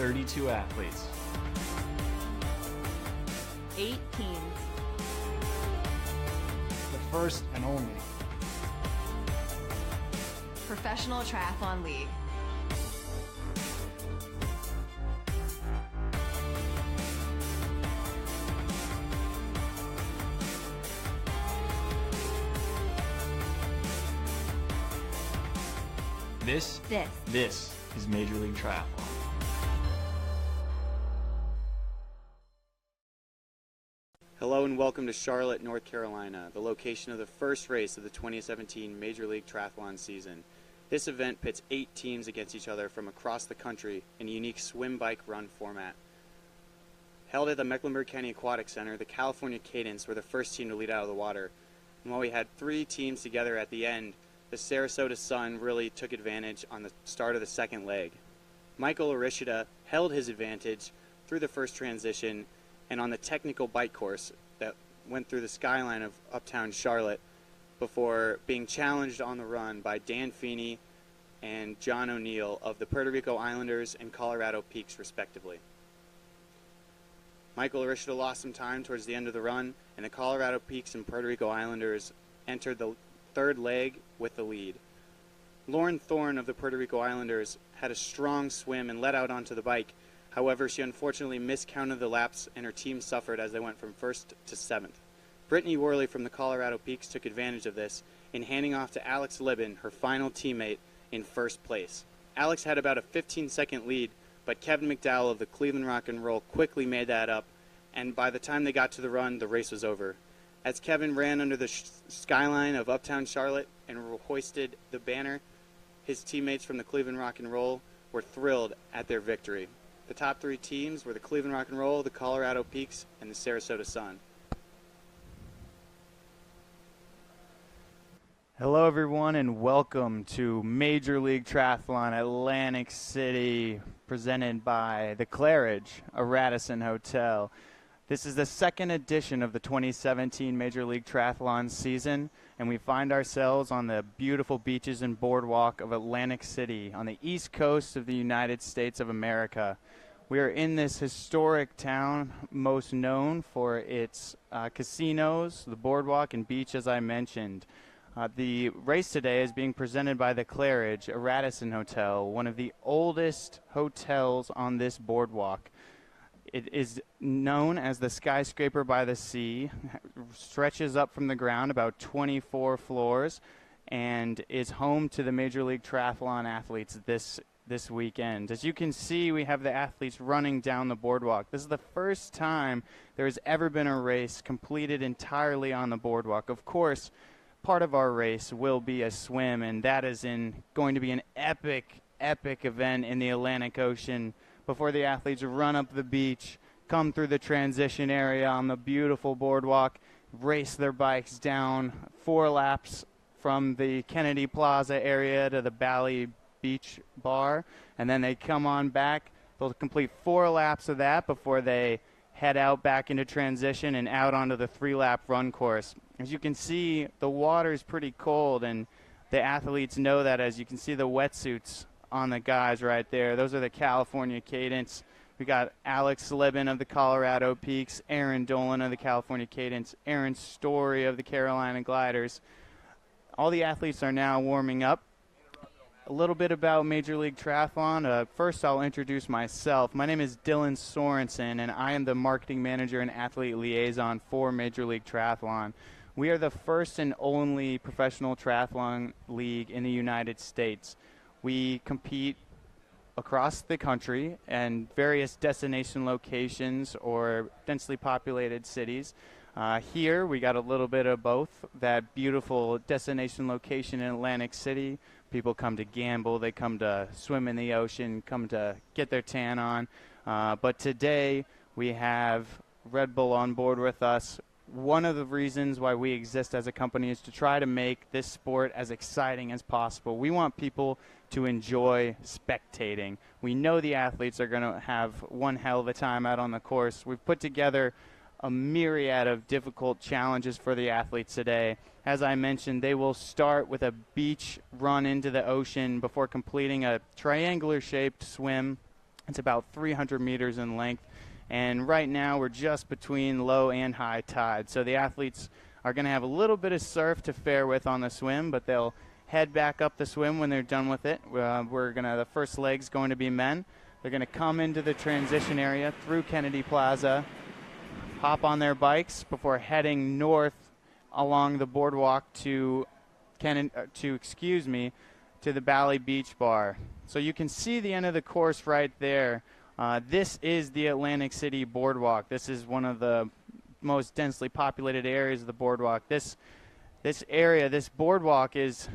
32 athletes. 8 teams. The first and only Professional Triathlon League. This is Major League Triathlon. Hello and welcome to Charlotte, North Carolina, the location of the first race of the 2017 Major League Triathlon season. This event pits 8 teams against each other from across the country in a unique swim, bike, run format. Held at the Mecklenburg County Aquatic Center, the California Cadence were the first team to lead out of the water. And while we had 3 teams together at the end, the Sarasota Sun really took advantage on the start of the second leg. Michael Arishida held his advantage through the first transition and on the technical bike course that went through the skyline of uptown Charlotte before being challenged on the run by Dan Feeney and John O'Neill of the Puerto Rico Islanders and Colorado Peaks respectively. Michael Arishida lost some time towards the end of the run, and the Colorado Peaks and Puerto Rico Islanders entered the third leg with the lead. Lauren Thorne of the Puerto Rico Islanders had a strong swim and led out onto the bike. However, she unfortunately miscounted the laps and her team suffered as they went from 1st to 7th. Brittany Worley from the Colorado Peaks took advantage of this in handing off to Alex Libben, her final teammate, in first place. Alex had about a 15-second lead, but Kevin McDowell of the Cleveland Rock and Roll quickly made that up, and by the time they got to the run, the race was over. As Kevin ran under the skyline of uptown Charlotte and hoisted the banner, his teammates from the Cleveland Rock and Roll were thrilled at their victory. The top 3 teams were the Cleveland Rock and Roll, the Colorado Peaks, and the Sarasota Sun. Hello everyone and welcome to Major League Triathlon Atlantic City, presented by the Claridge, a Radisson Hotel. This is the second edition of the 2017 Major League Triathlon season, and we find ourselves on the beautiful beaches and boardwalk of Atlantic City on the east coast of the United States of America. We are in this historic town, most known for its casinos, the boardwalk, and beach, as I mentioned. The race today is being presented by the Claridge, a Radisson Hotel, one of the oldest hotels on this boardwalk. It is known as the skyscraper by the sea, stretches up from the ground about 24 floors, and is home to the Major League Triathlon athletes this weekend. As you can see, we have the athletes running down the boardwalk. This is the first time there has ever been a race completed entirely on the boardwalk. Of course, part of our race will be a swim, and that is going to be an epic event in the Atlantic Ocean before the athletes run up the beach, come through the transition area on the beautiful boardwalk, race their bikes down 4 laps from the Kennedy Plaza area to the Bally Beach Bar, and then they come on back. They'll complete 4 laps of that before they head out back into transition and out onto the 3-lap run course. As you can see, the water is pretty cold, and the athletes know that. As you can see the wetsuits on the guys right there. Those are the California Cadence. We got Alex Libben of the Colorado Peaks, Aaron Dolan of the California Cadence, Aaron Story of the Carolina Gliders. All the athletes are now warming up. A little bit about Major League Triathlon. First, I'll introduce myself. My name is Dylan Sorensen, and I am the marketing manager and athlete liaison for Major League Triathlon. We are the first and only professional triathlon league in the United States. We compete across the country and various destination locations or densely populated cities. Here we got a little bit of both. That beautiful destination location in Atlantic City. People come to gamble, they come to swim in the ocean, come to get their tan on. But today we have Red Bull on board with us. One of the reasons why we exist as a company is to try to make this sport as exciting as possible. We want people to enjoy spectating. We know the athletes are going to have one hell of a time out on the course. We've put together a myriad of difficult challenges for the athletes today. As I mentioned, they will start with a beach run into the ocean before completing a triangular-shaped swim It's about 300 meters in length. And right now we're just between low and high tide. So the athletes are going to have a little bit of surf to fare with on the swim, but they'll head back up the swim when they're done with it. The first leg's going to be men. They're going to come into the transition area through Kennedy Plaza, hop on their bikes before heading north along the boardwalk to the Bally Beach Bar. So you can see the end of the course right there. This is the Atlantic City Boardwalk. This is one of the most densely populated areas of the boardwalk. This boardwalk is,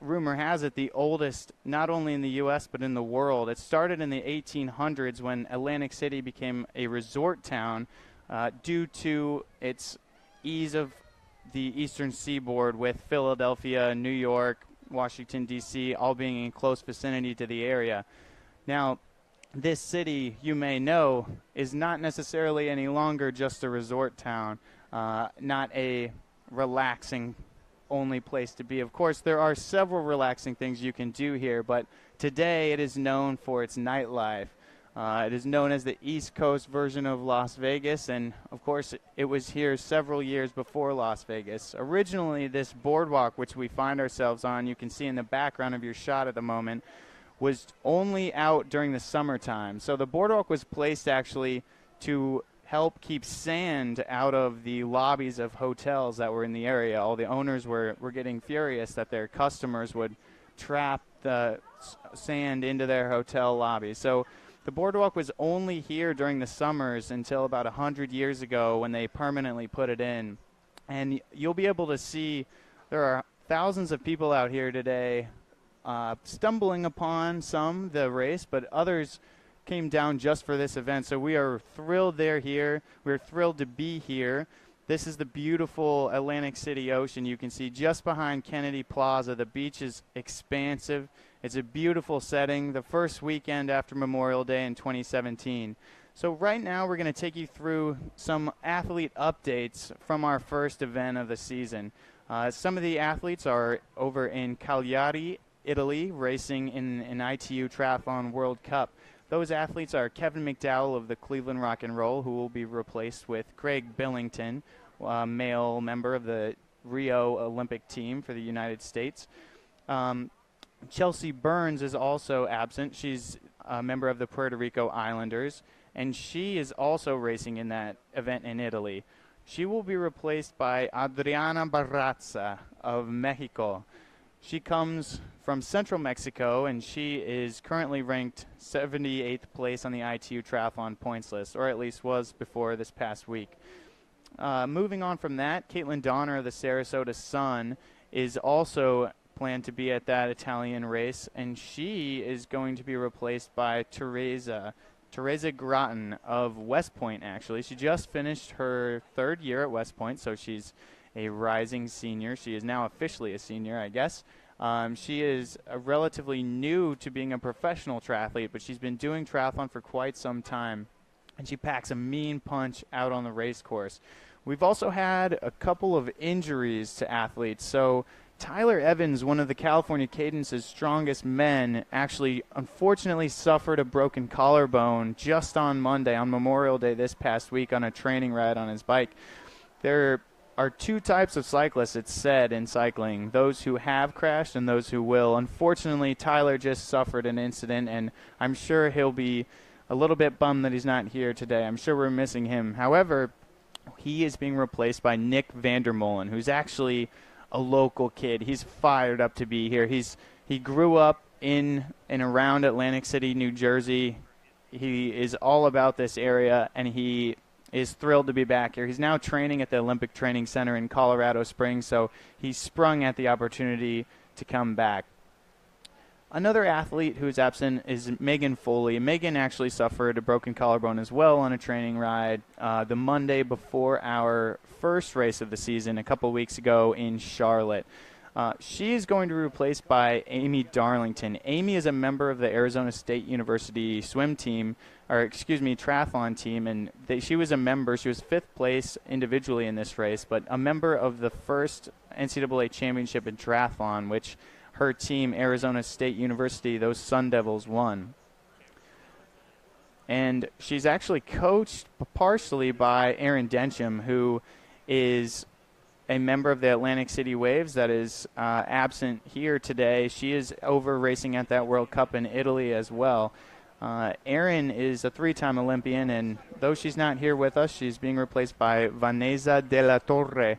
rumor has it, the oldest not only in the U.S. but in the world. It started in the 1800s when Atlantic City became a resort town due to its ease of the eastern seaboard, with Philadelphia, New York, Washington, D.C. all being in close vicinity to the area. Now, this city, you may know, is not necessarily any longer just a resort town, not a relaxing only place to be. Of course, there are several relaxing things you can do here, but today it is known for its nightlife. It is known as the East Coast version of Las Vegas, and of course it was here several years before Las Vegas. Originally, this boardwalk, which we find ourselves on, you can see in the background of your shot at the moment, was only out during the summertime. So the boardwalk was placed actually to help keep sand out of the lobbies of hotels that were in the area. All the owners were getting furious that their customers would trap the sand into their hotel lobbies. So the boardwalk was only here during the summers until about 100 years ago when they permanently put it in. And you'll be able to see there are thousands of people out here today stumbling upon the race, but others came down just for this event. So we are thrilled they're here. We're thrilled to be here. This is the beautiful Atlantic City Ocean. You can see just behind Kennedy Plaza. The beach is expansive. It's a beautiful setting, the first weekend after Memorial Day in 2017. So right now we're going to take you through some athlete updates from our first event of the season. Some of the athletes are over in Cagliari, Italy, racing in an ITU Triathlon World Cup. Those athletes are Kevin McDowell of the Cleveland Rock and Roll, who will be replaced with Craig Billington, male member of the Rio Olympic team for the United States. Chelsea Burns is also absent. She's a member of the Puerto Rico Islanders, and she is also racing in that event in Italy. She will be replaced by Adriana Barraza of Mexico. She comes from central Mexico, and she is currently ranked 78th place on the ITU Triathlon points list, or at least was before this past week. Moving on from that, Caitlin Donner of the Sarasota Sun is also planned to be at that Italian race, and she is going to be replaced by Teresa Grattan of West Point, actually. She just finished her third year at West Point, so she's a rising senior. She is now officially a senior, I guess. She is relatively new to being a professional triathlete, but she's been doing triathlon for quite some time, and she packs a mean punch out on the race course. We've also had a couple of injuries to athletes. So Tyler Evans, one of the California Cadence's strongest men, actually unfortunately suffered a broken collarbone just on Monday, on Memorial Day this past week, on a training ride on his bike. There are two types of cyclists, it's said, in cycling, those who have crashed and those who will. Unfortunately, Tyler just suffered an incident, and I'm sure he'll be a little bit bummed that he's not here today. I'm sure we're missing him. However, he is being replaced by Nick Vandermolen, who's actually a local kid. He's fired up to be here. He grew up in and around Atlantic City, New Jersey. He is all about this area, and he is thrilled to be back here. He's now training at the Olympic Training Center in Colorado Springs, so he sprung at the opportunity to come back. Another athlete who is absent is Megan Foley. Megan actually suffered a broken collarbone as well on a training ride the Monday before our first race of the season a couple weeks ago in Charlotte. She is going to be replaced by Amy Darlington. Amy is a member of the Arizona State University swim team, triathlon team, and she was a member. She was fifth place individually in this race, but a member of the first NCAA championship in triathlon, which her team, Arizona State University, those Sun Devils, won. And she's actually coached partially by Erin Densham, who is a member of the Atlantic City Waves that is absent here today. She is over racing at that World Cup in Italy as well. Erin is a 3-time Olympian, and though she's not here with us, she's being replaced by Vanessa de la Torre,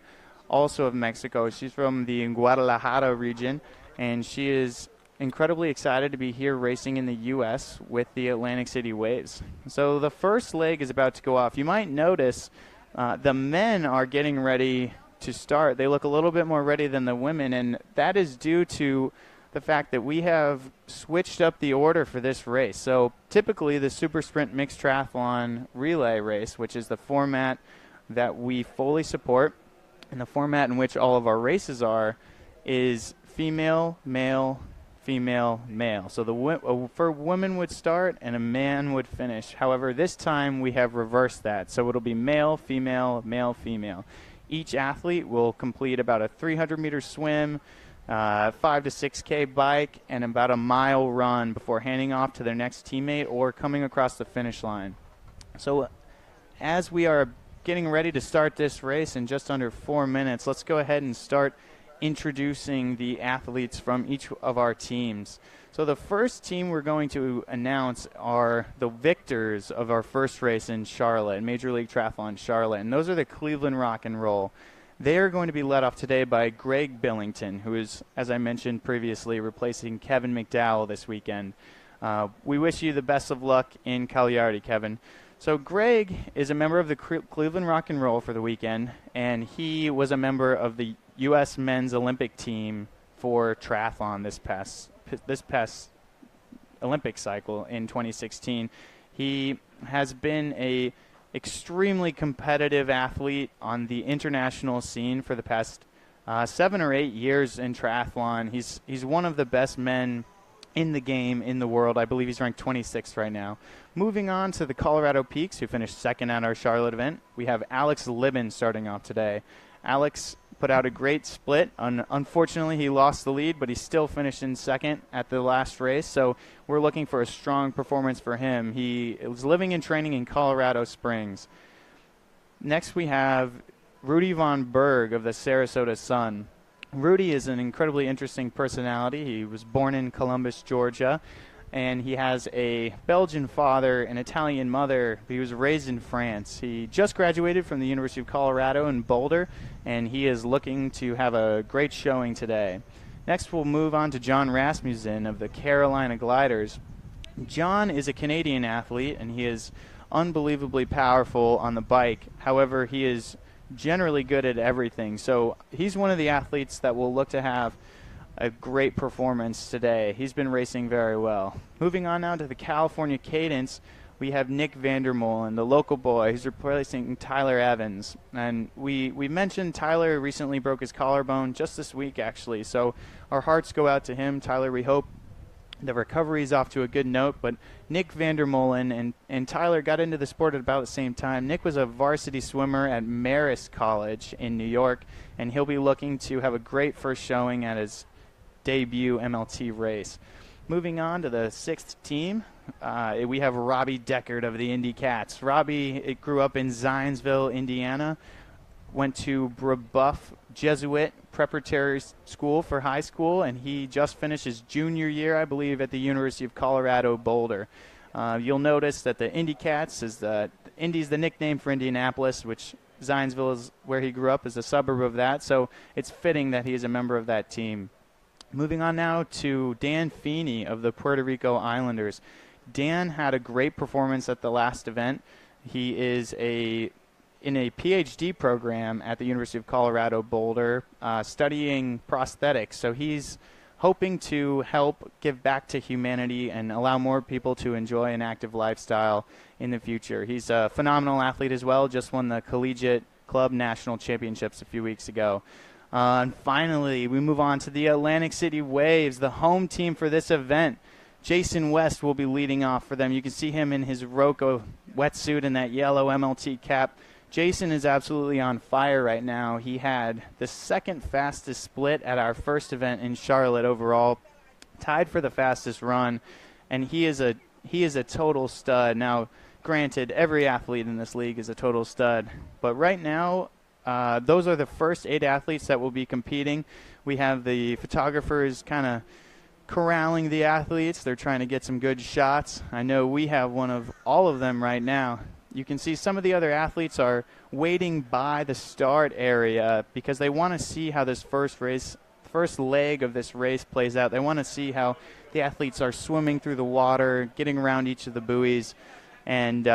also of Mexico. She's from the Guadalajara region, and she is incredibly excited to be here racing in the U.S. with the Atlantic City Waves. So the first leg is about to go off. You might notice the men are getting ready to start. They look a little bit more ready than the women, and that is due to the fact that we have switched up the order for this race. So typically the Super Sprint Mixed Triathlon Relay race, which is the format that we fully support and the format in which all of our races are, is female, male, female, male. So for women would start and a man would finish. However, this time we have reversed that. So it'll be male, female, male, female. Each athlete will complete about a 300-meter swim, 5 to 6K bike, and about a mile run before handing off to their next teammate or coming across the finish line. So as we are getting ready to start this race in just under 4 minutes, let's go ahead and start introducing the athletes from each of our teams. So the first team we're going to announce are the victors of our first race in Charlotte, Major League Triathlon Charlotte, and those are the Cleveland Rock and Roll. They are going to be led off today by Greg Billington, who is, as I mentioned previously, replacing Kevin McDowell this weekend. We wish you the best of luck in Cagliari, Kevin. So Greg is a member of the Cleveland Rock and Roll for the weekend, and he was a member of the U.S. men's Olympic team for triathlon this past Olympic cycle in 2016. He has been a extremely competitive athlete on the international scene for the past 7 or 8 years in triathlon. He's one of the best men in the game in the world. I believe he's ranked 26th right now. Moving on to the Colorado Peaks, who finished second at our Charlotte event, we have Alex Libben starting off today. Alex put out a great split. Unfortunately, he lost the lead, but he still finished in second at the last race, so we're looking for a strong performance for him. He was living and training in Colorado Springs. Next, we have Rudy Von Berg of the Sarasota Sun. Rudy is an incredibly interesting personality. He was born in Columbus, Georgia, and he has a Belgian father, an Italian mother. He was raised in France. He just graduated from the University of Colorado in Boulder, and he is looking to have a great showing today. Next, we'll move on to John Rasmussen of the Carolina Gliders. John is a Canadian athlete, and he is unbelievably powerful on the bike. However, he is generally good at everything. So he's one of the athletes that will look to have a great performance today. He's been racing very well. Moving on now to the California Cadence, we have Nick Vandermolen, the local boy, who's replacing Tyler Evans. And we mentioned Tyler recently broke his collarbone just this week, actually. So our hearts go out to him. Tyler, we hope the recovery is off to a good note. But Nick Vandermolen and Tyler got into the sport at about the same time. Nick was a varsity swimmer at Marist College in New York, and he'll be looking to have a great first showing at his debut MLT race. Moving on to the sixth team, we have Robbie Deckard of the Indy Cats. Robbie grew up in Zionsville, Indiana, went to Brebeuf Jesuit Preparatory School for high school, and he just finished his junior year, I believe, at the University of Colorado Boulder. You'll notice that the Indy Cats Indy's the nickname for Indianapolis, which Zionsville is where he grew up, is a suburb of that, so it's fitting that he is a member of that team. Moving on now to Dan Feeney of the Puerto Rico Islanders. Dan had a great performance at the last event. He is in a PhD program at the University of Colorado Boulder studying prosthetics. So he's hoping to help give back to humanity and allow more people to enjoy an active lifestyle in the future. He's a phenomenal athlete as well, just won the Collegiate Club National Championships a few weeks ago. And finally, we move on to the Atlantic City Waves, the home team for this event. Jason West will be leading off for them. You can see him in his Rocco wetsuit and that yellow MLT cap. Jason is absolutely on fire right now. He had the second fastest split at our first event in Charlotte overall, tied for the fastest run, and he is a he is a total stud. Now, granted, every athlete in this league is a total stud, but right now, those are the first 8 athletes that will be competing. We have the photographers kind of corralling the athletes. They're trying to get some good shots. I know we have one of all of them right now. You can see some of the other athletes are waiting by the start area because they want to see how this first leg of this race plays out. They want to see how the athletes are swimming through the water, getting around each of the buoys, and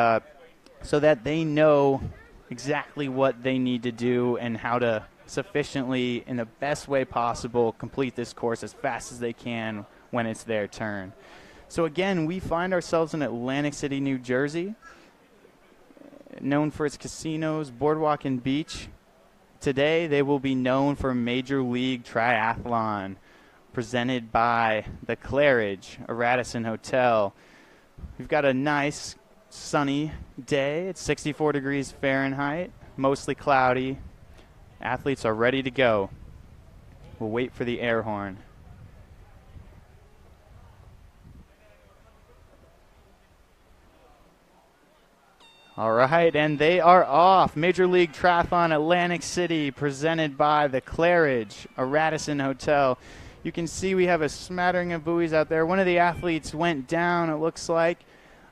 so that they know exactly what they need to do and how to sufficiently, in the best way possible, complete this course as fast as they can when it's their turn. So again, we find ourselves in Atlantic City, New Jersey, known for its casinos, boardwalk, and beach. Today, they will be known for Major League Triathlon, presented by the Claridge, a Radisson Hotel. We've got a nice, sunny day. It's 64 degrees Fahrenheit, mostly cloudy. Athletes are ready to go. We'll wait for the air horn. All right, and they are off. Major League Triathlon Atlantic City, presented by the Claridge, a Radisson Hotel. You can see we have a smattering of buoys out there. One of the athletes went down, it looks like.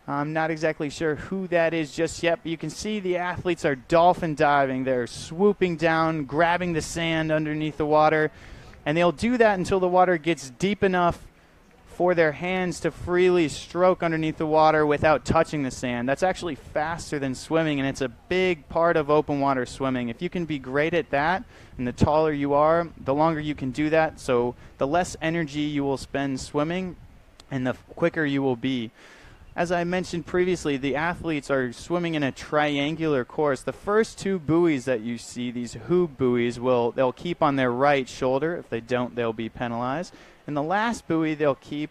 I'm not exactly sure who that is just yet, but you can see the athletes are dolphin diving. They're swooping down, grabbing the sand underneath the water, and they'll do that until the water gets deep enough for their hands to freely stroke underneath the water without touching the sand. That's actually faster than swimming, and it's a big part of open water swimming. If you can be great at that, and the taller you are, the longer you can do that, so the less energy you will spend swimming, and the quicker you will be. As I mentioned previously, the athletes are swimming in a triangular course. The first 2 buoys that you see, these hoop buoys, they'll keep on their right shoulder. If they don't, they'll be penalized. And the last buoy they'll keep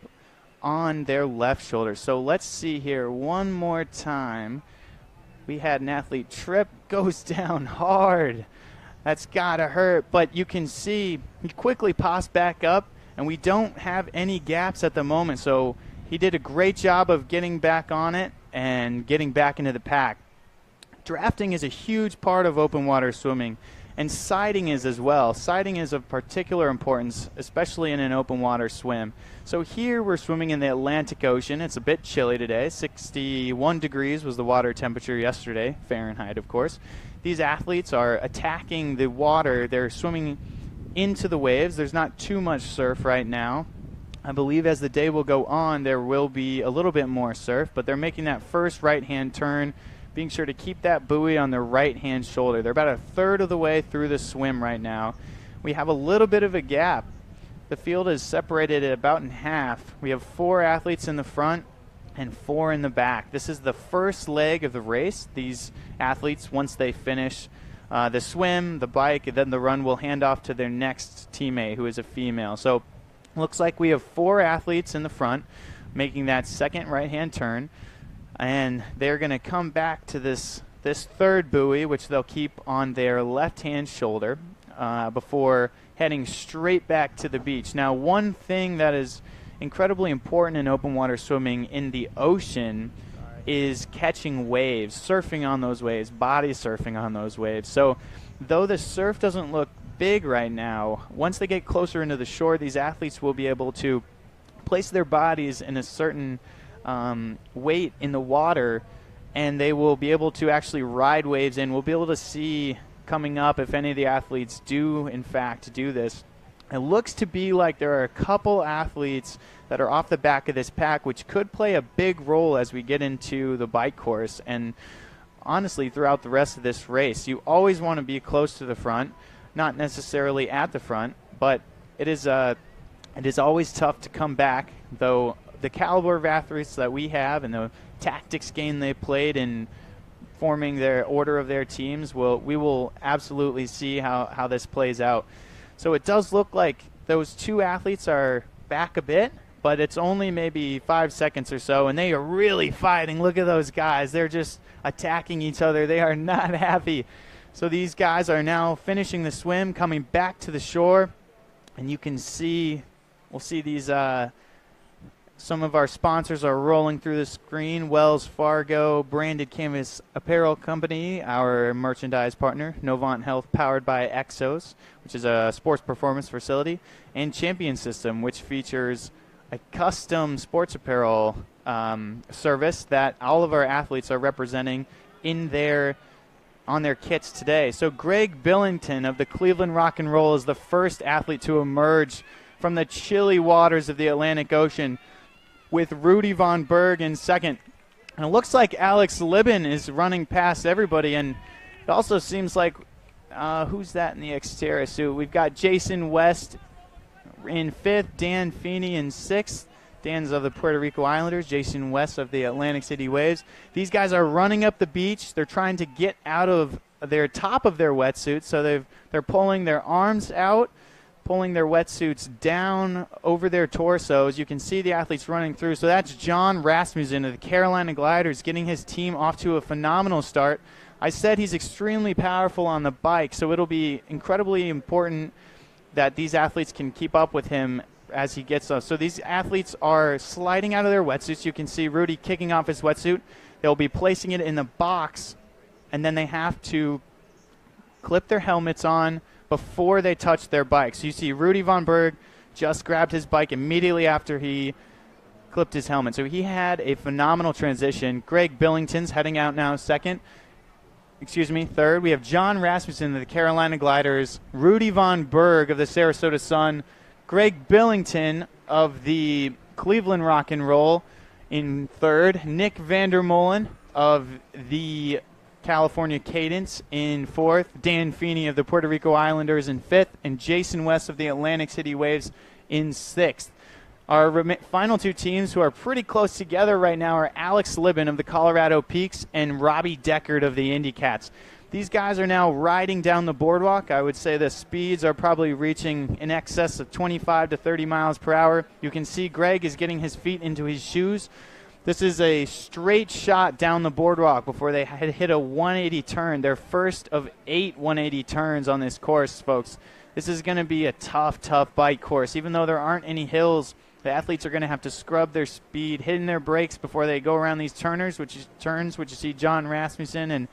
on their left shoulder. So let's see here one more time. We had an athlete trip, goes down hard. That's gotta hurt, but you can see he quickly pops back up, and we don't have any gaps at the moment. So he did a great job of getting back on it and getting back into the pack. Drafting is a huge part of open water swimming, and sighting is as well. Sighting is of particular importance, especially in an open water swim. So here we're swimming in the Atlantic Ocean. It's a bit chilly today. 61 degrees was the water temperature yesterday, Fahrenheit, of course. These athletes are attacking the water. They're swimming into the waves. There's not too much surf right now. I believe as the day will go on, there will be a little bit more surf, but they're making that first right-hand turn, being sure to keep that buoy on their right-hand shoulder. They're about a third of the way through the swim right now. We have a little bit of a gap. The field is separated at about in half. We have 4 athletes in the front and 4 in the back. This is the first leg of the race. These athletes, once they finish the swim, the bike, and then the run, will hand off to their next teammate, who is a female. So looks like we have 4 athletes in the front making that second right-hand turn, and they're going to come back to this third buoy, which they'll keep on their left-hand shoulder before heading straight back to the beach. Now, one thing that is incredibly important in open water swimming in the ocean is catching waves, surfing on those waves, body surfing on those waves. So though the surf doesn't look big right now, once they get closer into the shore, these athletes will be able to place their bodies in a certain weight in the water, and they will be able to actually ride waves in. We'll be able to see coming up if any of the athletes do in fact do this. It looks to be like there are a couple athletes that are off the back of this pack, which could play a big role as we get into the bike course, and honestly throughout the rest of this race. You always want to be close to the front, not necessarily at the front, but it is always tough to come back, though the caliber of athletes that we have and the tactics game they played in forming their order of their teams, we will absolutely see how this plays out. So it does look like those 2 athletes are back a bit, but it's only maybe 5 seconds or so, and they are really fighting. Look at those guys. They're just attacking each other. They are not happy. So these guys are now finishing the swim, coming back to the shore, and you can see, we'll see these Some of our sponsors are rolling through the screen. Wells Fargo, Branded Canvas Apparel Company, our merchandise partner. Novant Health, powered by Exos, which is a sports performance facility. And Champion System, which features a custom sports apparel service that all of our athletes are representing on their kits today. So Greg Billington of the Cleveland Rock and Roll is the first athlete to emerge from the chilly waters of the Atlantic Ocean, with Rudy Von Berg in second. And it looks like Alex Libben is running past everybody, and it also seems like, who's that in the Xterra suit? We've got Jason West in fifth, Dan Feeney in sixth. Dan's of the Puerto Rico Islanders, Jason West of the Atlantic City Waves. These guys are running up the beach. They're trying to get out of their top of their wetsuits, so they're pulling their arms out, pulling their wetsuits down over their torsos. You can see the athletes running through. So that's John Rasmussen of the Carolina Gliders getting his team off to a phenomenal start. I said he's extremely powerful on the bike, so it'll be incredibly important that these athletes can keep up with him as he gets us. So these athletes are sliding out of their wetsuits. You can see Rudy kicking off his wetsuit. They'll be placing it in the box, and then they have to clip their helmets on before they touch their bike. So you see Rudy Von Berg just grabbed his bike immediately after he clipped his helmet. So he had a phenomenal transition. Greg Billington's heading out now third. We have John Rasmussen of the Carolina Gliders, Rudy Von Berg of the Sarasota Sun, Greg Billington of the Cleveland Rock and Roll in third, Nick Vandermolen of the California Cadence in fourth, Dan Feeney of the Puerto Rico Islanders in fifth, and Jason West of the Atlantic City Waves in sixth. Our final two teams who are pretty close together right now are Alex Libben of the Colorado Peaks and Robbie Deckard of the Indy Cats. These guys are now riding down the boardwalk. I would say the speeds are probably reaching in excess of 25 to 30 miles per hour. You can see Greg is getting his feet into his shoes. This is a straight shot down the boardwalk before they had hit a 180 turn, their first of 8 180 turns on this course, folks. This is going to be a tough bike course. Even though there aren't any hills, the athletes are going to have to scrub their speed, hitting their brakes before they go around these turns, which you see John Rasmussen and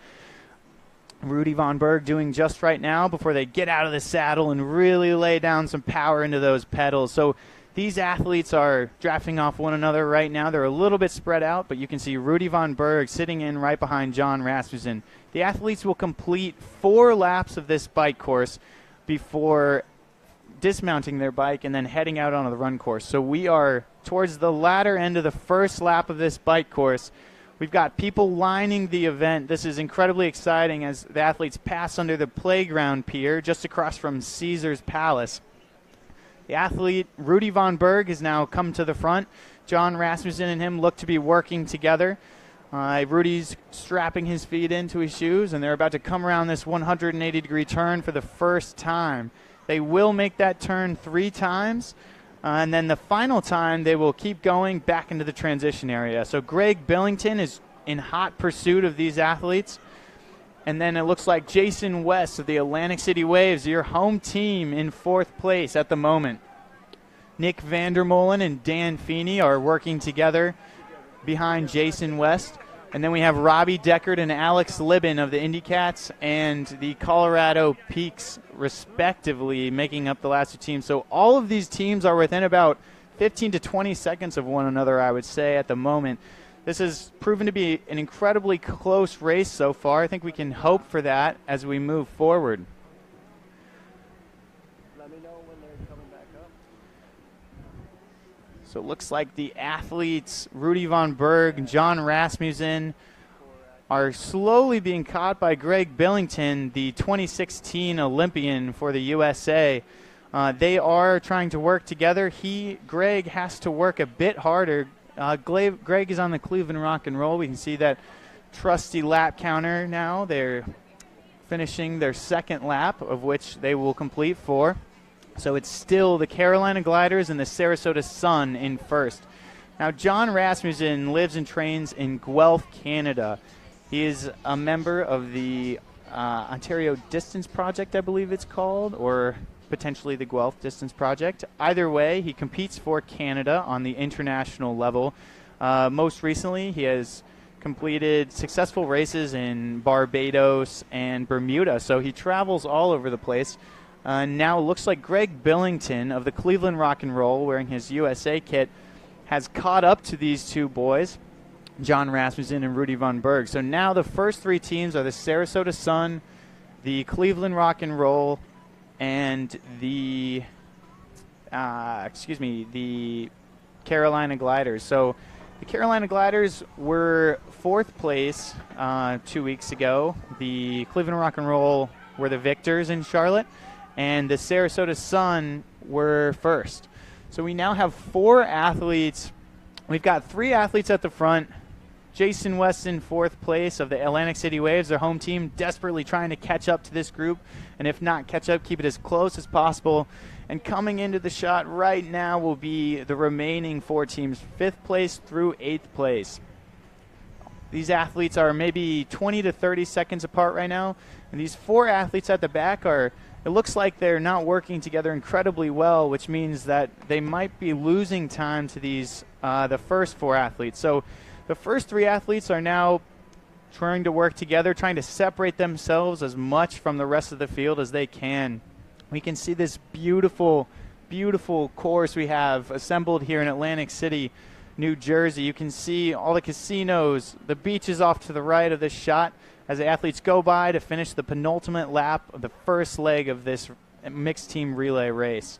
Rudy Von Berg doing just right now before they get out of the saddle and really lay down some power into those pedals. So these athletes are drafting off one another right now. They're a little bit spread out, but you can see Rudy Von Berg sitting in right behind John Rasmussen. The athletes will complete 4 laps of this bike course before dismounting their bike and then heading out onto the run course. So we are towards the latter end of the first lap of this bike course. We've got people lining the event. This is incredibly exciting as the athletes pass under the playground pier just across from Caesar's Palace. The athlete, Rudy Von Berg, has now come to the front. John Rasmussen and him look to be working together. Rudy's strapping his feet into his shoes, and they're about to come around this 180-degree turn for the first time. They will make that turn 3 times, and then the final time they will keep going back into the transition area. So Greg Billington is in hot pursuit of these athletes. And then it looks like Jason West of the Atlantic City Waves, your home team, in 4th place at the moment. Nick Vandermolen and Dan Feeney are working together behind Jason West. And then we have Robbie Deckard and Alex Libben of the Indy Cats and the Colorado Peaks, respectively, making up the last 2 teams. So all of these teams are within about 15 to 20 seconds of one another, I would say, at the moment. This has proven to be an incredibly close race so far. I think we can hope for that as we move forward. Let me know when they're coming back up. So it looks like the athletes, Rudy Von Berg and John Rasmussen, are slowly being caught by Greg Billington, the 2016 Olympian for the USA. They are trying to work together. Greg has to work a bit harder. Greg is on the Cleveland Rock and Roll. We can see that trusty lap counter now. They're finishing their 2nd lap, of which they will complete 4. So it's still the Carolina Gliders and the Sarasota Sun in first. Now, John Rasmussen lives and trains in Guelph, Canada. He is a member of the Ontario Distance Project, I believe it's called, or potentially the Guelph Distance Project. Either way, he competes for Canada on the international level. Most recently, he has completed successful races in Barbados and Bermuda, so he travels all over the place. Now it looks like Greg Billington of the Cleveland Rock and Roll, wearing his USA kit, has caught up to these two boys, John Rasmussen and Rudy Von Berg. So now the first three teams are the Sarasota Sun, the Cleveland Rock and Roll, and the Carolina Gliders. So the Carolina Gliders were fourth place 2 weeks ago. The Cleveland Rock and Roll were the victors in Charlotte, and the Sarasota Sun were first. So we now have four athletes. We've got three athletes at the front. Jason Weston, fourth place of the Atlantic City Waves, their home team, desperately trying to catch up to this group, and if not catch up, keep it as close as possible. And coming into the shot right now will be the remaining four teams, fifth place through eighth place. These athletes are maybe 20 to 30 seconds apart right now, and these four athletes at the back it looks like they're not working together incredibly well, which means that they might be losing time to these the first four athletes. So the first three athletes are now trying to work together, trying to separate themselves as much from the rest of the field as they can. We can see this beautiful, beautiful course we have assembled here in Atlantic City, New Jersey. You can see all the casinos, the beaches off to the right of this shot as the athletes go by to finish the penultimate lap of the first leg of this mixed team relay race.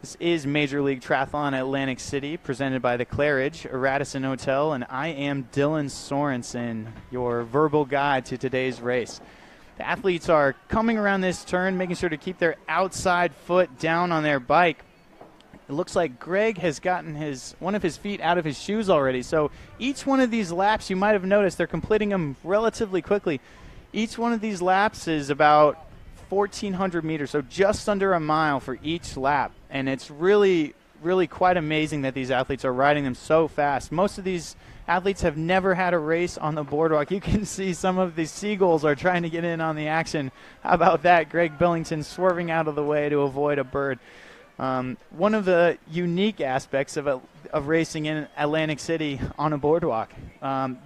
This is Major League Triathlon Atlantic City, presented by the Claridge, a Radisson Hotel, and I am Dylan Sorensen, your verbal guide to today's race. The athletes are coming around this turn, making sure to keep their outside foot down on their bike. It looks like Greg has gotten one of his feet out of his shoes already. So each one of these laps, you might have noticed, they're completing them relatively quickly. Each one of these laps is about 1,400 meters, so just under a mile for each lap. And it's really, really quite amazing that these athletes are riding them so fast. Most of these athletes have never had a race on the boardwalk. You can see some of the seagulls are trying to get in on the action. How about that? Greg Billington swerving out of the way to avoid a bird. One of the unique aspects of racing in Atlantic City on a boardwalk.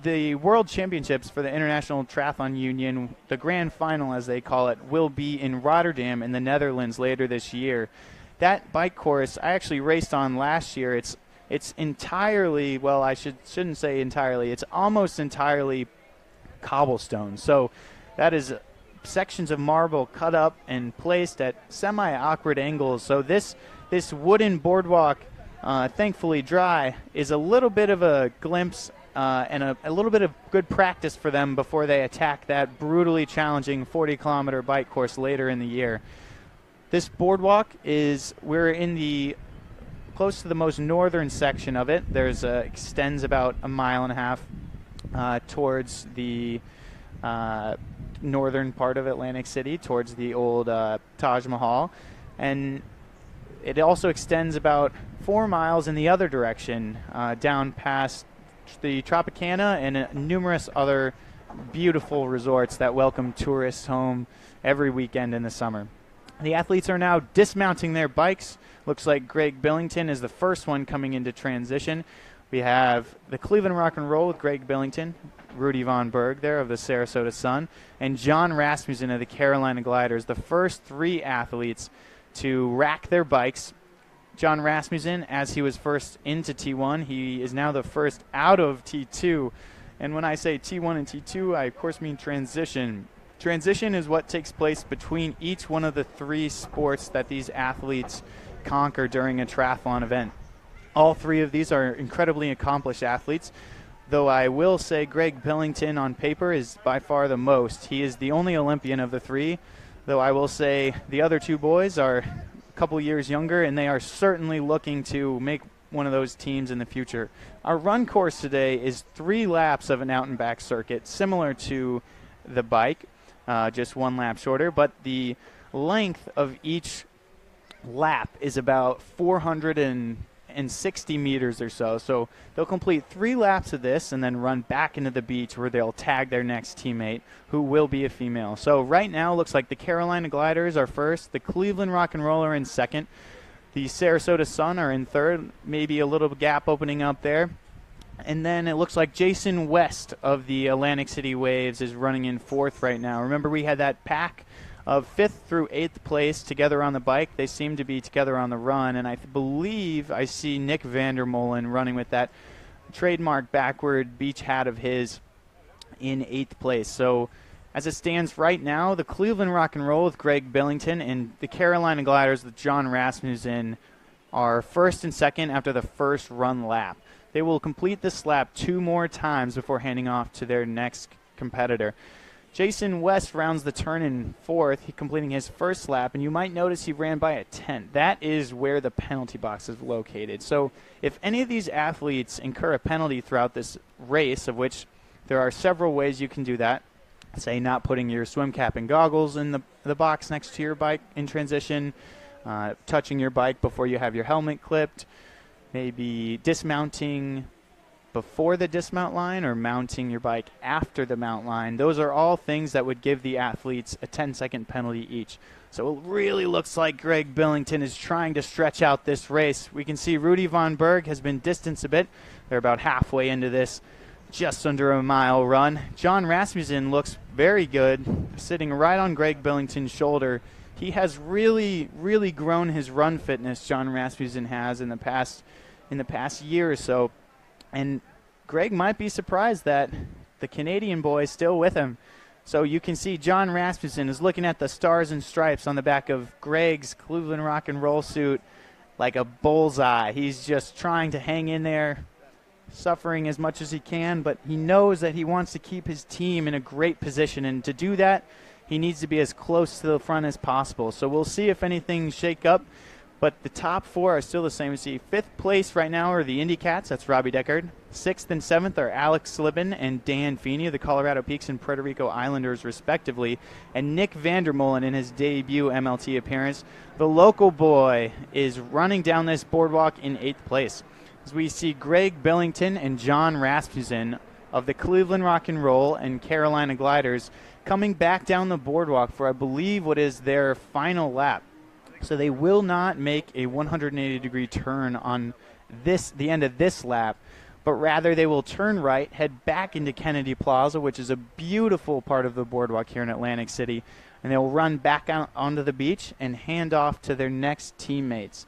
The World Championships for the International Triathlon Union, the grand final as they call it, will be in Rotterdam in the Netherlands later this year. That bike course I actually raced on last year. It's entirely, well, I shouldn't say entirely, it's almost entirely cobblestone. So that is sections of marble cut up and placed at semi-awkward angles. So this wooden boardwalk, thankfully dry, is a little bit of a glimpse and a little bit of good practice for them before they attack that brutally challenging 40-kilometer bike course later in the year. This boardwalk we're in the close to the most northern section of it. There's extends about a mile and a half towards the northern part of Atlantic City, towards the old Taj Mahal, and it also extends about 4 miles in the other direction, down past the Tropicana and numerous other beautiful resorts that welcome tourists home every weekend in the summer. The athletes are now dismounting their bikes. Looks like Greg Billington is the first one coming into transition. We have the Cleveland Rock and Roll with Greg Billington, Rudy Von Berg there of the Sarasota Sun, and John Rasmussen of the Carolina Gliders, the first three athletes to rack their bikes. John Rasmussen, as he was first into T1, he is now the first out of T2. And when I say T1 and T2, I of course mean transition. Transition is what takes place between each one of the three sports that these athletes conquer during a triathlon event. All three of these are incredibly accomplished athletes, though I will say Greg Billington on paper is by far the most. He is the only Olympian of the three, though I will say the other two boys are a couple years younger, and they are certainly looking to make one of those teams in the future. Our run course today is 3 laps of an out-and-back circuit, similar to the bike, just 1 lap shorter, but the length of each lap is about 400 and 160 meters or so. So they'll complete 3 laps of this and then run back into the beach where they'll tag their next teammate, who will be a female. So right now, looks like the Carolina Gliders are first, the Cleveland Rock and Roll are in second, the Sarasota Sun are in third, maybe a little gap opening up there. And then it looks like Jason West of the Atlantic City Waves is running in fourth right now. Remember, we had that pack of 5th through 8th place together on the bike. They seem to be together on the run, and I believe I see Nick Vandermolen running with that trademark backward beach hat of his in 8th place. So as it stands right now, the Cleveland Rock and Roll with Greg Billington and the Carolina Gliders with John Rasmussen are first and second after the first run lap. They will complete this lap 2 more times before handing off to their next competitor. Jason West rounds the turn in fourth, completing his first lap, and you might notice he ran by a 10th. That is where the penalty box is located. So if any of these athletes incur a penalty throughout this race, of which there are several ways you can do that, say not putting your swim cap and goggles in the box next to your bike in transition, touching your bike before you have your helmet clipped, maybe dismounting before the dismount line or mounting your bike after the mount line. Those are all things that would give the athletes a 10-second penalty each. So it really looks like Greg Billington is trying to stretch out this race. We can see Rudy Von Berg has been distanced a bit. They're about halfway into this just under a mile run. John Rasmussen looks very good, sitting right on Greg Billington's shoulder. He has really, really grown his run fitness, John Rasmussen has in the past year or so. And Greg might be surprised that the Canadian boy is still with him. So you can see John Rasmussen is looking at the stars and stripes on the back of Greg's Cleveland Rock and Roll suit like a bullseye. He's just trying to hang in there, suffering as much as he can, but he knows that he wants to keep his team in a great position. And to do that, he needs to be as close to the front as possible. So we'll see if anything shake up. But the top 4 are still the same. You see 5th place right now are the Indy Cats. That's Robbie Deckard. 6th and 7th are Alex Slibin and Dan Feeney of the Colorado Peaks and Puerto Rico Islanders, respectively. And Nick Vandermolen in his debut MLT appearance. The local boy is running down this boardwalk in 8th place. As we see Greg Billington and John Rasmussen of the Cleveland Rock and Roll and Carolina Gliders coming back down the boardwalk for, I believe, what is their final lap. So they will not make a 180-degree turn on the end of this lap, but rather they will turn right, head back into Kennedy Plaza, which is a beautiful part of the boardwalk here in Atlantic City, and they'll run back onto the beach and hand off to their next teammates.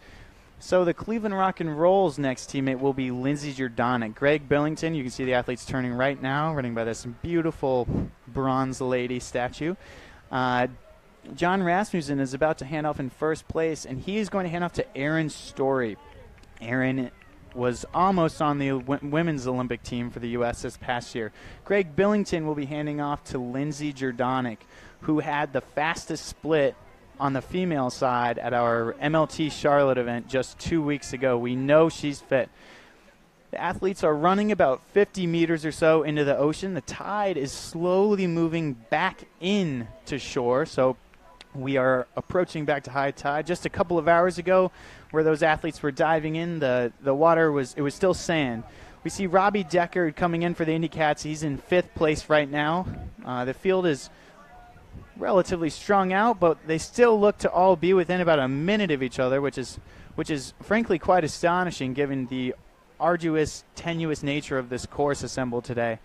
So the Cleveland Rock and Roll's next teammate will be Lindsey Jordanek. Greg Billington, you can see the athletes turning right now, running by this beautiful bronze lady statue. John Rasmussen is about to hand off in first place, and he is going to hand off to Aaron Story. Aaron was almost on the women's Olympic team for the U.S. this past year. Greg Billington will be handing off to Lindsey Jordanek, who had the fastest split on the female side at our MLT Charlotte event just 2 weeks ago. We know she's fit. The athletes are running about 50 meters or so into the ocean. The tide is slowly moving back in to shore, so we are approaching back to high tide. Just a couple of hours ago, where those athletes were diving in, the water was still sand. We see Robbie Deckard coming in for the Indy Cats. He's in 5th place right now. The field is relatively strung out, but they still look to all be within about a minute of each other, which is frankly quite astonishing given the arduous, tenuous nature of this course assembled today.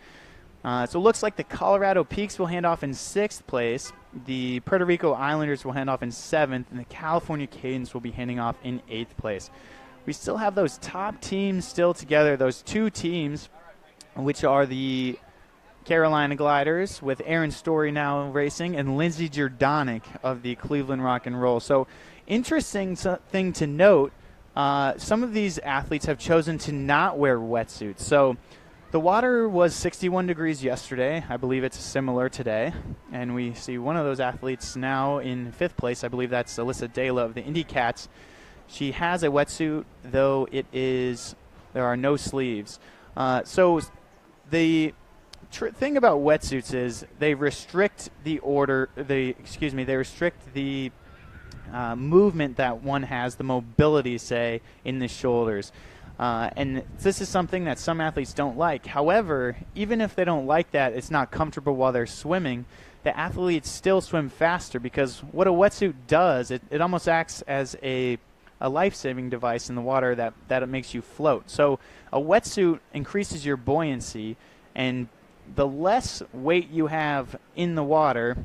So it looks like the Colorado Peaks will hand off in 6th place. The Puerto Rico Islanders will hand off in 7th, and the California Cadence will be handing off in 8th place. We still have those top teams still together, those 2 teams, which are the Carolina Gliders with Aaron Story now racing and Lindsey Jordanek of the Cleveland Rock and Roll. So interesting thing to note, some of these athletes have chosen to not wear wetsuits. So the water was 61 degrees yesterday. I believe it's similar today. And we see one of those athletes now in 5th place. I believe that's Alyssa Dela of the Indy Cats. She has a wetsuit, though there are no sleeves. So the thing about wetsuits is they restrict the movement that one has, the mobility, say, in the shoulders. And this is something that some athletes don't like. However, even if they don't like that, it's not comfortable while they're swimming, the athletes still swim faster, because what a wetsuit does, it almost acts as a life-saving device in the water that it makes you float. So a wetsuit increases your buoyancy, and the less weight you have in the water,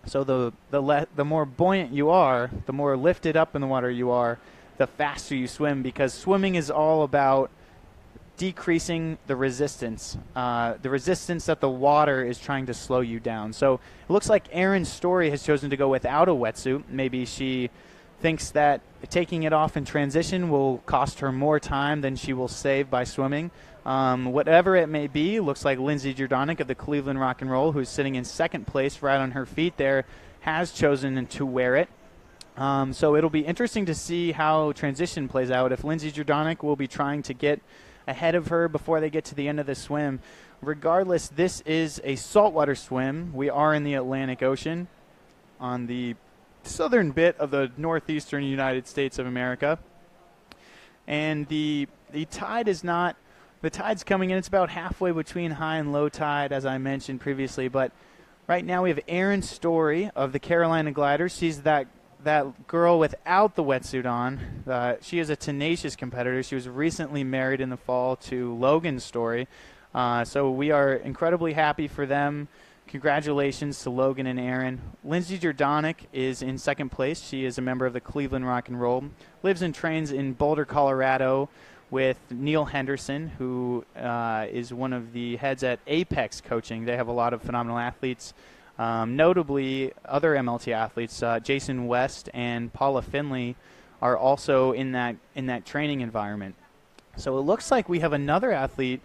so the more buoyant you are, the more lifted up in the water you are, the faster you swim, because swimming is all about decreasing the resistance that the water is trying to slow you down. So it looks like Erin Story has chosen to go without a wetsuit. Maybe she thinks that taking it off in transition will cost her more time than she will save by swimming. Whatever it may be, looks like Lindsay Jordanek of the Cleveland Rock and Roll, who's sitting in second place right on her feet there, has chosen to wear it. So it'll be interesting to see how transition plays out, if Lindsay Jordanek will be trying to get ahead of her before they get to the end of the swim. Regardless, this is a saltwater swim. We are in the Atlantic Ocean on the southern bit of the northeastern United States of America. And the tide is not, the tide's coming in. It's about halfway between high and low tide, as I mentioned previously. But right now we have Erin Story of the Carolina Gliders. She's that girl without the wetsuit on. She is a tenacious competitor. She was recently married in the fall to Logan Story. So we are incredibly happy for them. Congratulations to Logan and Erin. Lindsay Jordanek is in second place. She is a member of the Cleveland Rock and Roll. Lives and trains in Boulder, Colorado with Neil Henderson, who is one of the heads at Apex Coaching. They have a lot of phenomenal athletes. Notably, other MLT athletes, Jason West and Paula Finley, are also in that training environment. So it looks like we have another athlete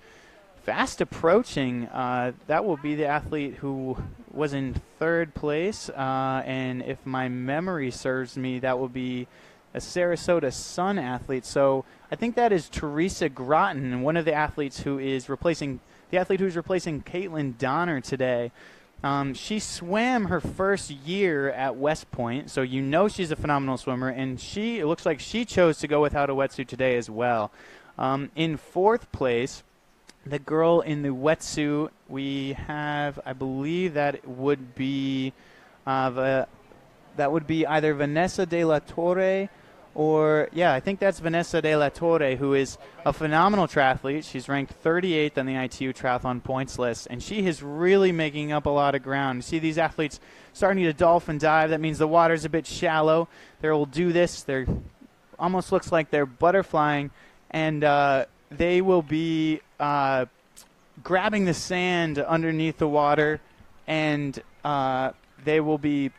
fast approaching. That will be the athlete who was in third place, and if my memory serves me, that will be a Sarasota Sun athlete. So I think that is Teresa Groton, one of the athletes who is replacing Caitlin Donner today. She swam her first year at West Point, so you know she's a phenomenal swimmer, and it looks like she chose to go without a wetsuit today as well. In fourth place, the girl in the wetsuit, we have, I believe that would be either Vanessa De La Torre I think that's Vanessa De La Torre, who is a phenomenal triathlete. She's ranked 38th on the ITU triathlon points list, and she is really making up a lot of ground. You see these athletes starting to dolphin dive. That means the water's a bit shallow. They'll do this. They're almost looks like they're butterflying, and they will be grabbing the sand underneath the water, and they will be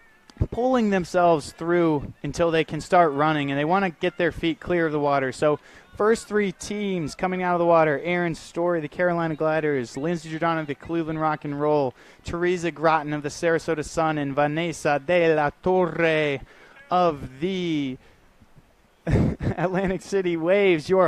pulling themselves through until they can start running, and they want to get their feet clear of the water. So first three teams coming out of the water: Erin Story, the Carolina Gliders; Lindsay Jordan of the Cleveland Rock and Roll; Teresa Groton of the Sarasota Sun; and Vanessa De La Torre of the Atlantic City Waves. Your